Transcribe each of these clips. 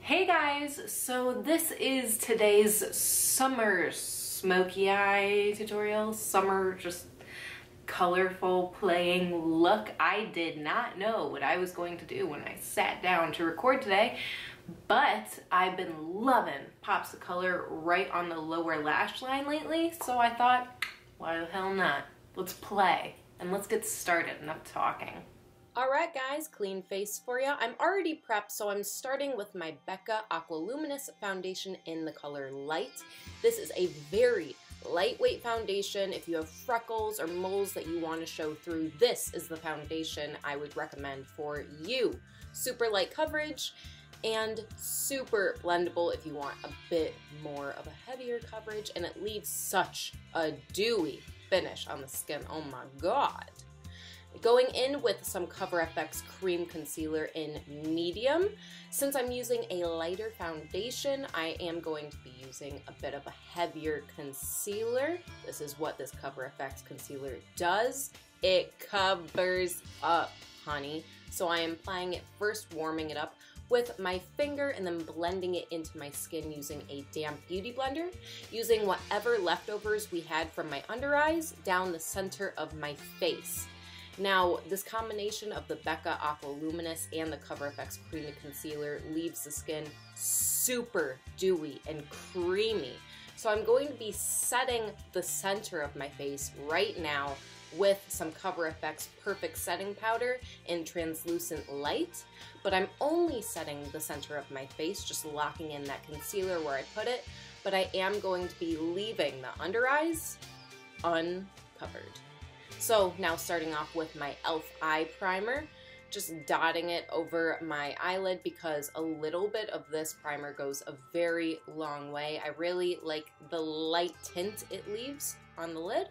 Hey guys, so this is today's summer smoky eye tutorial. Summer just colorful playing look. I did not know what I was going to do when I sat down to record today, but I've been loving pops of color right on the lower lash line lately, so I thought, why the hell not? Let's play and let's get started. Enough talking. Alright guys, clean face for you. I'm already prepped, so I'm starting with my BECCA Aqua Luminous foundation in the color Light. This is a very lightweight foundation. If you have freckles or moles that you want to show through, this is the foundation I would recommend for you. Super light coverage and super blendable if you want a bit more of a heavier coverage, and it leaves such a dewy finish on the skin. Oh my god. Going in with some CoverFX cream concealer in medium. Since I'm using a lighter foundation, I am going to be using a bit of a heavier concealer. This is what this CoverFX concealer does. It covers up, honey. So I am applying it first, warming it up with my finger and then blending it into my skin using a damp beauty blender, using whatever leftovers we had from my under eyes down the center of my face. Now, this combination of the BECCA Aqua Luminous and the CoverFX Creamy Concealer leaves the skin super dewy and creamy. So I'm going to be setting the center of my face right now with some CoverFX Perfect Setting Powder in Translucent Light, but I'm only setting the center of my face, just locking in that concealer where I put it, but I am going to be leaving the under eyes uncovered. So now starting off with my E.L.F. eye primer, just dotting it over my eyelid because a little bit of this primer goes a very long way. I really like the light tint it leaves on the lid.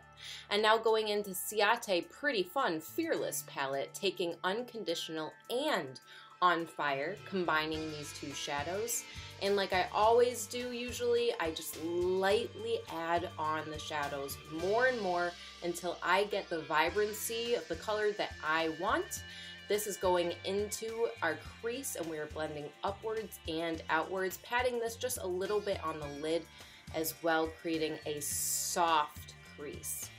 And now going into Ciate Pretty Fun Fearless palette, taking Unconditional and On Fire, combining these two shadows. And like I always do usually, I just lightly add on the shadows more and more until I get the vibrancy of the color that I want. This is going into our crease and we're blending upwards and outwards, patting this just a little bit on the lid as well, creating a soft crease.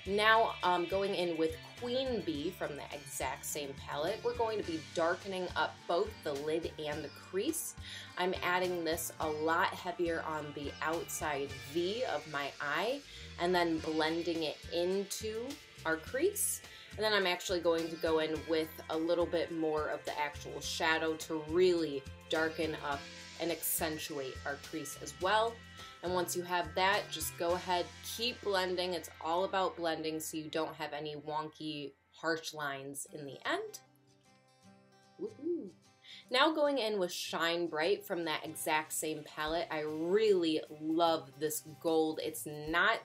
Now going in with Queen Bee from the exact same palette, we're going to be darkening up both the lid and the crease. I'm adding this a lot heavier on the outside V of my eye and then blending it into our crease. And then I'm actually going to go in with a little bit more of the actual shadow to really darken up and accentuate our crease as well. And once you have that, just go ahead, keep blending. It's all about blending so you don't have any wonky, harsh lines in the end. Woohoo! Now going in with Shine Bright from that exact same palette. I really love this gold. It's not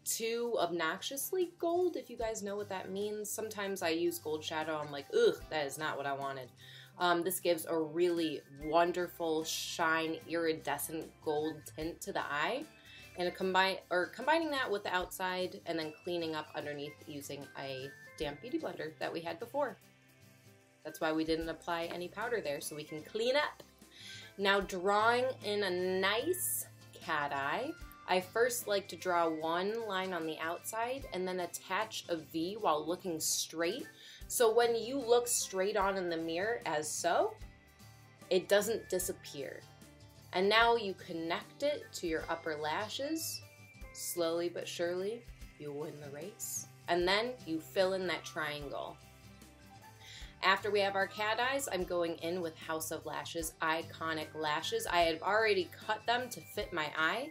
too obnoxiously gold, if you guys know what that means. Sometimes I use gold shadow, I'm like, ugh, that is not what I wanted. This gives a really wonderful shine, iridescent gold tint to the eye, and combining that with the outside and then cleaning up underneath using a damp beauty blender that we had before. That's why we didn't apply any powder there, so we can clean up. Now drawing in a nice cat eye, I first like to draw one line on the outside and then attach a V while looking straight. So when you look straight on in the mirror as so, it doesn't disappear. And now you connect it to your upper lashes. Slowly but surely, you win the race. And then you fill in that triangle. After we have our cat eyes, I'm going in with House of Lashes Iconic Lashes. I have already cut them to fit my eye.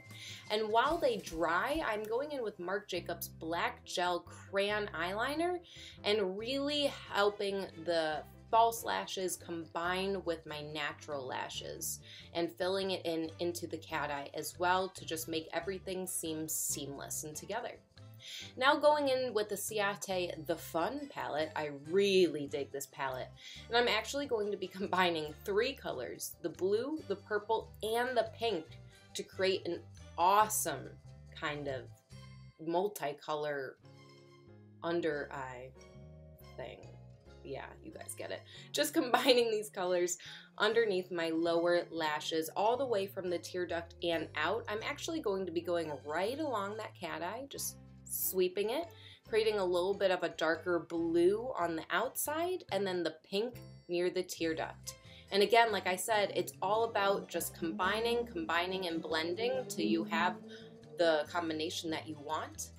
And while they dry, I'm going in with Marc Jacobs Black Gel Crayon Eyeliner and really helping the false lashes combine with my natural lashes and filling it into the cat eye as well to just make everything seem seamless and together. Now going in with the Ciate The Fun palette, I really dig this palette. And I'm actually going to be combining three colors, the blue, the purple, and the pink, to create an awesome kind of multicolor under eye thing. yeah, you guys get it. Just combining these colors underneath my lower lashes all the way from the tear duct and out. I'm actually going to be going right along that cat eye, just sweeping it, creating a little bit of a darker blue on the outside and then the pink near the tear duct. And again, like I said, it's all about just combining, and blending till you have the combination that you want.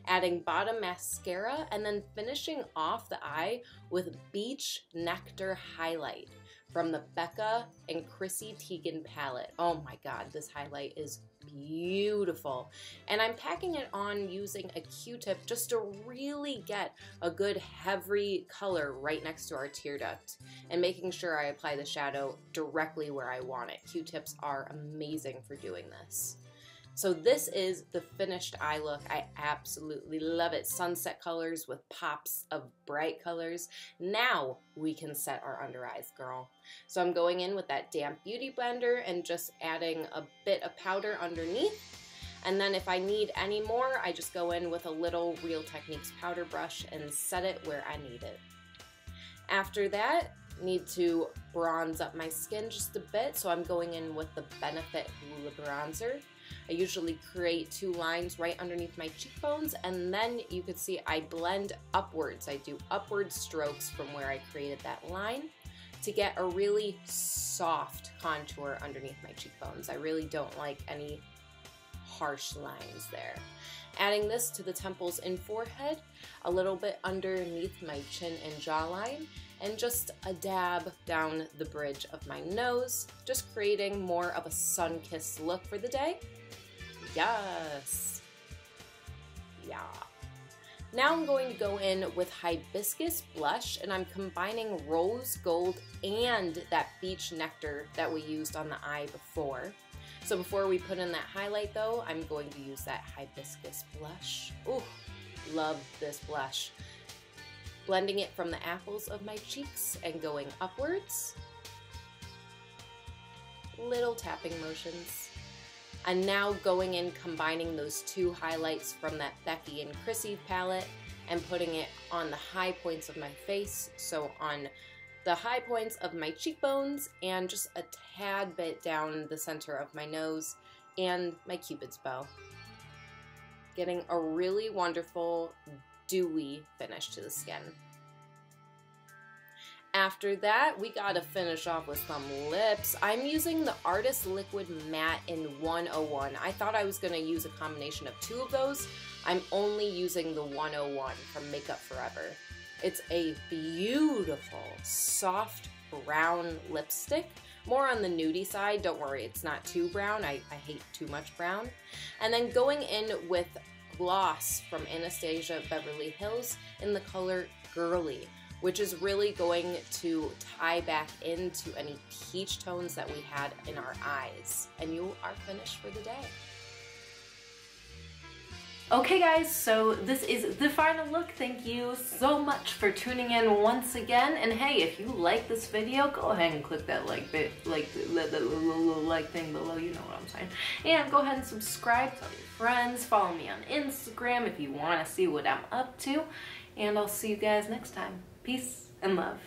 Adding bottom mascara and then finishing off the eye with Beach Nectar highlight from the BECCAxChrissy Palette. Oh my god, this highlight is beautiful. And I'm packing it on using a Q-tip just to really get a good heavy color right next to our tear duct and making sure I apply the shadow directly where I want it. Q-tips are amazing for doing this. So this is the finished eye look. I absolutely love it. Sunset colors with pops of bright colors. Now we can set our under eyes, girl. So I'm going in with that damp beauty blender and just adding a bit of powder underneath. And then if I need any more, I just go in with a little Real Techniques powder brush and set it where I need it. After that, need to bronze up my skin just a bit, so I'm going in with the Benefit Hoola bronzer. I usually create 2 lines right underneath my cheekbones, and then you can see I blend upwards. I do upward strokes from where I created that line to get a really soft contour underneath my cheekbones. I really don't like any harsh lines there. Adding this to the temples and forehead, a little bit underneath my chin and jawline, and just a dab down the bridge of my nose, just creating more of a sun-kissed look for the day. Yes. Yeah. Now I'm going to go in with Hibiscus blush, and I'm combining rose gold and that Beach Nectar that we used on the eye before. So before we put in that highlight though, I'm going to use that Hibiscus blush. Ooh, love this blush. Blending it from the apples of my cheeks and going upwards. Little tapping motions. And now going in, combining those 2 highlights from that BECCAxChrissy palette and putting it on the high points of my face. So on the high points of my cheekbones and just a tad bit down the center of my nose and my Cupid's bow. Getting a really wonderful dewy finish to the skin. After that, we gotta finish off with some lips. I'm using the Artist Liquid Matte in 101. I thought I was gonna use a combination of 2 of those. I'm only using the 101 from Makeup Forever. It's a beautiful, soft brown lipstick. More on the nudie side, don't worry, it's not too brown. I hate too much brown. And then going in with gloss from Anastasia Beverly Hills in the color Girly, which is really going to tie back into any peach tones that we had in our eyes. And you are finished for the day. Okay guys, so this is the final look. Thank you so much for tuning in once again. And hey, if you like this video, go ahead and click that like thing below, you know what I'm saying. And go ahead and subscribe, tell your friends, follow me on Instagram if you want to see what I'm up to. And I'll see you guys next time. Peace and love.